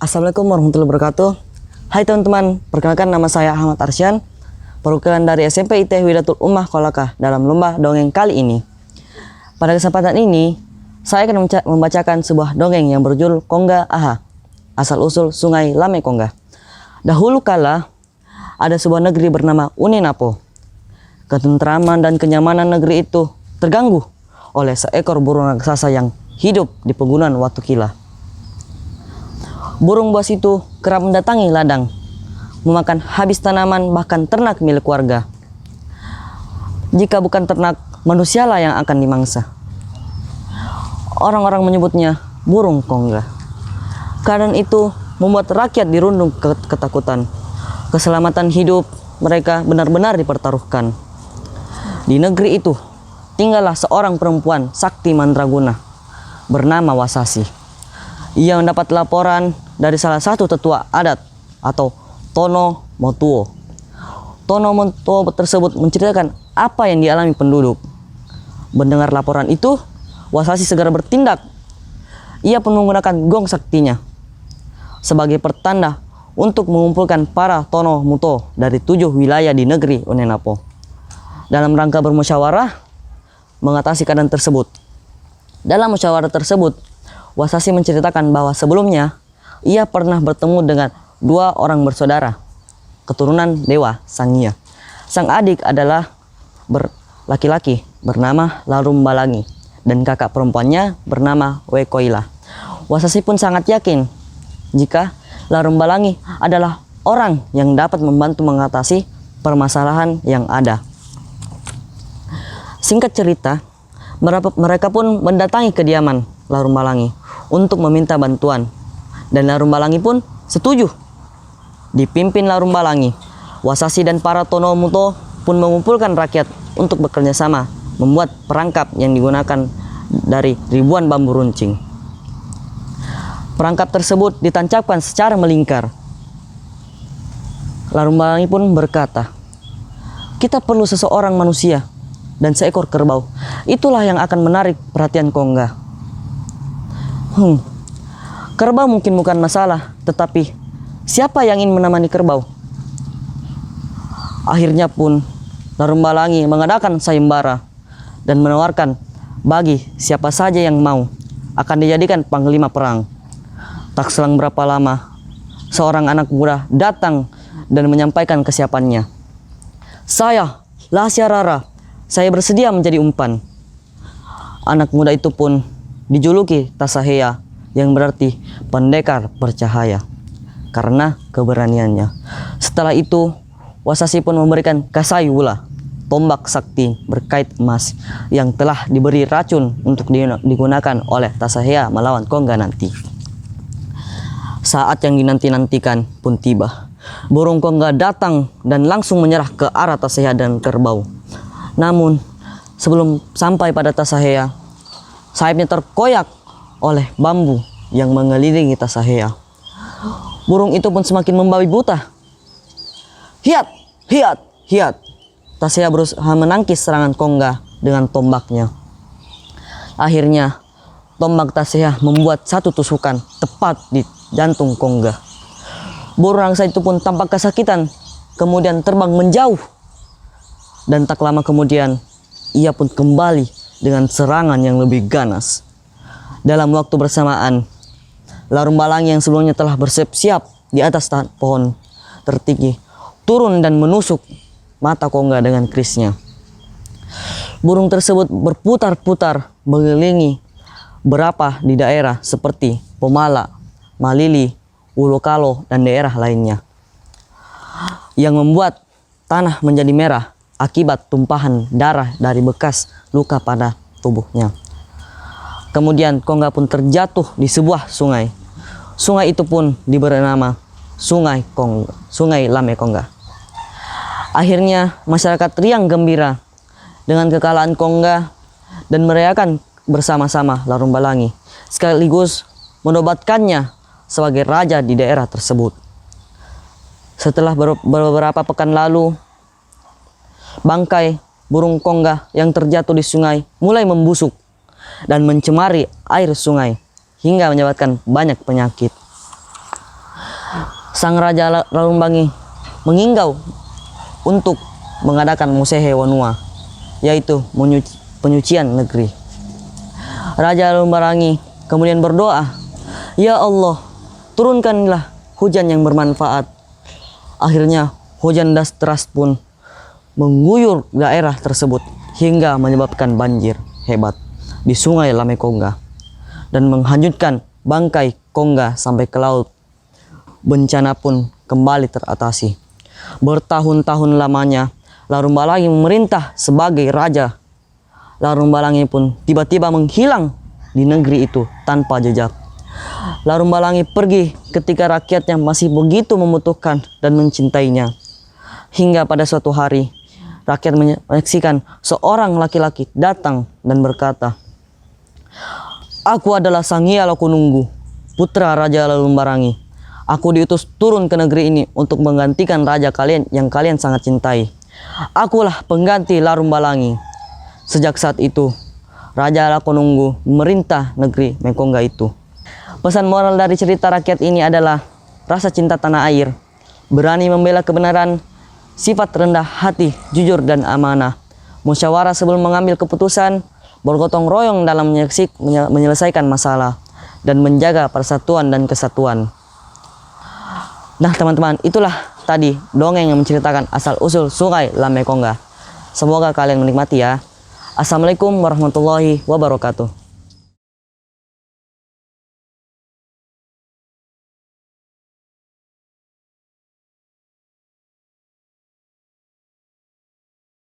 Assalamualaikum warahmatullahi wabarakatuh. Hai teman-teman, perkenalkan nama saya Ahmad Arsyan, perwakilan dari SMP IT Widatul Ummah Kolaka dalam lomba dongeng kali ini. Pada kesempatan ini, saya akan membacakan sebuah dongeng yang berjudul Kongga Aha, asal-usul Sungai Lame Kongga. Dahulu kala, ada sebuah negeri bernama Unenapo. Ketentraman dan kenyamanan negeri itu terganggu oleh seekor burung raksasa yang hidup di pegunungan Watukila. Burung buas itu kerap mendatangi ladang, memakan habis tanaman bahkan ternak milik warga. Jika bukan ternak, manusialah yang akan dimangsa. Orang-orang menyebutnya burung Kongga. Keadaan itu membuat rakyat dirundung ketakutan. Keselamatan hidup mereka benar-benar dipertaruhkan. Di negeri itu tinggallah seorang perempuan sakti mandraguna bernama Wasasi. Ia mendapat laporan dari salah satu tetua adat atau Tono Motuo. Tono Motuo tersebut menceritakan apa yang dialami penduduk. Mendengar laporan itu, Wasasi segera bertindak. Ia pun menggunakan gong saktinya sebagai pertanda untuk mengumpulkan para Tono Motuo dari 7 wilayah di negeri Unenapo dalam rangka bermusyawarah mengatasi keadaan tersebut. Dalam musyawarah tersebut, Wasasi menceritakan bahwa sebelumnya ia pernah bertemu dengan 2 orang bersaudara, keturunan Dewa Sangya. Sang adik adalah laki-laki bernama Larumbalangi dan kakak perempuannya bernama Wekoila. Wasasi pun sangat yakin jika Larumbalangi adalah orang yang dapat membantu mengatasi permasalahan yang ada. Singkat cerita, mereka pun mendatangi kediaman Larumbalangi untuk meminta bantuan, dan Larumbalangi pun setuju. Dipimpin Larumbalangi, Wasasi dan para Tono Motuo pun mengumpulkan rakyat untuk bekerja sama membuat perangkap yang digunakan dari ribuan bambu runcing. Perangkap tersebut ditancapkan secara melingkar. Larumbalangi pun berkata, "Kita perlu seseorang manusia dan seekor kerbau. Itulah yang akan menarik perhatian Kongga." Kerbau mungkin bukan masalah, tetapi siapa yang ingin menemani kerbau? Akhirnya pun Larumbalangi mengadakan sayembara dan menawarkan bagi siapa saja yang mau akan dijadikan panglima perang. Tak selang berapa lama, seorang anak muda datang dan menyampaikan kesiapannya. "Saya, Lasyarara, saya bersedia menjadi umpan." Anak muda itu pun dijuluki Tasahea, yang berarti pendekar bercahaya, karena keberaniannya. Setelah itu, Wasasi pun memberikan Kasayula, tombak sakti berkait emas yang telah diberi racun untuk digunakan oleh Tasahea melawan Kongga nanti. Saat yang dinanti-nantikan pun tiba. Burung Kongga datang dan langsung menyerah ke arah Tasahea dan kerbau. Namun, sebelum sampai pada Tasahea, sayapnya terkoyak oleh bambu yang mengelilingi Tasahea. Burung itu pun semakin membabi buta. "Hiat, hiat, hiat!" Tasahea berusaha menangkis serangan Kongga dengan tombaknya. Akhirnya, tombak Tasahea membuat satu tusukan tepat di jantung Kongga. Burung raksasa itu pun tampak kesakitan, kemudian terbang menjauh. Dan tak lama kemudian, ia pun kembali dengan serangan yang lebih ganas. Dalam waktu bersamaan, Larumbalangi yang sebelumnya telah bersiap-siap di atas pohon tertinggi turun dan menusuk mata Kongga dengan kerisnya. Burung tersebut berputar-putar mengelilingi berapa di daerah seperti Pomala, Malili, Ulokalo, dan daerah lainnya, yang membuat tanah menjadi merah akibat tumpahan darah dari bekas luka pada tubuhnya. Kemudian Kongga pun terjatuh di sebuah sungai. Sungai itu pun diberi nama Sungai Lame Kongga. Akhirnya masyarakat riang gembira dengan kekalahan Kongga dan merayakan bersama-sama Larumbalangi, sekaligus menobatkannya sebagai raja di daerah tersebut. Setelah beberapa pekan lalu, bangkai burung Kongga yang terjatuh di sungai mulai membusuk dan mencemari air sungai hingga menyebabkan banyak penyakit. Sang Raja Lalumbangi menginggau untuk mengadakan Musehe Wanua, yaitu penyucian negeri. Raja Lalumbangi kemudian berdoa, "Ya Allah, turunkanlah hujan yang bermanfaat." Akhirnya hujan deras pun mengguyur daerah tersebut hingga menyebabkan banjir hebat di sungai Lamekongga dan menghanyutkan bangkai Kongga sampai ke laut. Bencana pun kembali teratasi. Bertahun-tahun lamanya Larumbalangi memerintah sebagai raja. Larumbalangi pun tiba-tiba menghilang di negeri itu tanpa jejak. Larumbalangi pergi ketika rakyatnya masih begitu membutuhkan dan mencintainya. Hingga pada suatu hari, rakyat menyaksikan seorang laki-laki datang dan berkata, "Aku adalah Sangya Lokununggu, putra Raja Lalumbarangi. Aku diutus turun ke negeri ini untuk menggantikan raja kalian yang kalian sangat cintai. Akulah pengganti Larumbalangi." Sejak saat itu, Raja Lakonunggu memerintah negeri Mekongga itu. Pesan moral dari cerita rakyat ini adalah rasa cinta tanah air, berani membela kebenaran, sifat rendah hati, jujur dan amanah, musyawarah sebelum mengambil keputusan, bergotong royong dalam menyelesaikan masalah, dan menjaga persatuan dan kesatuan. Nah teman-teman, itulah tadi dongeng yang menceritakan asal-usul sungai Lamekongga. Semoga kalian menikmati ya. Assalamualaikum warahmatullahi wabarakatuh.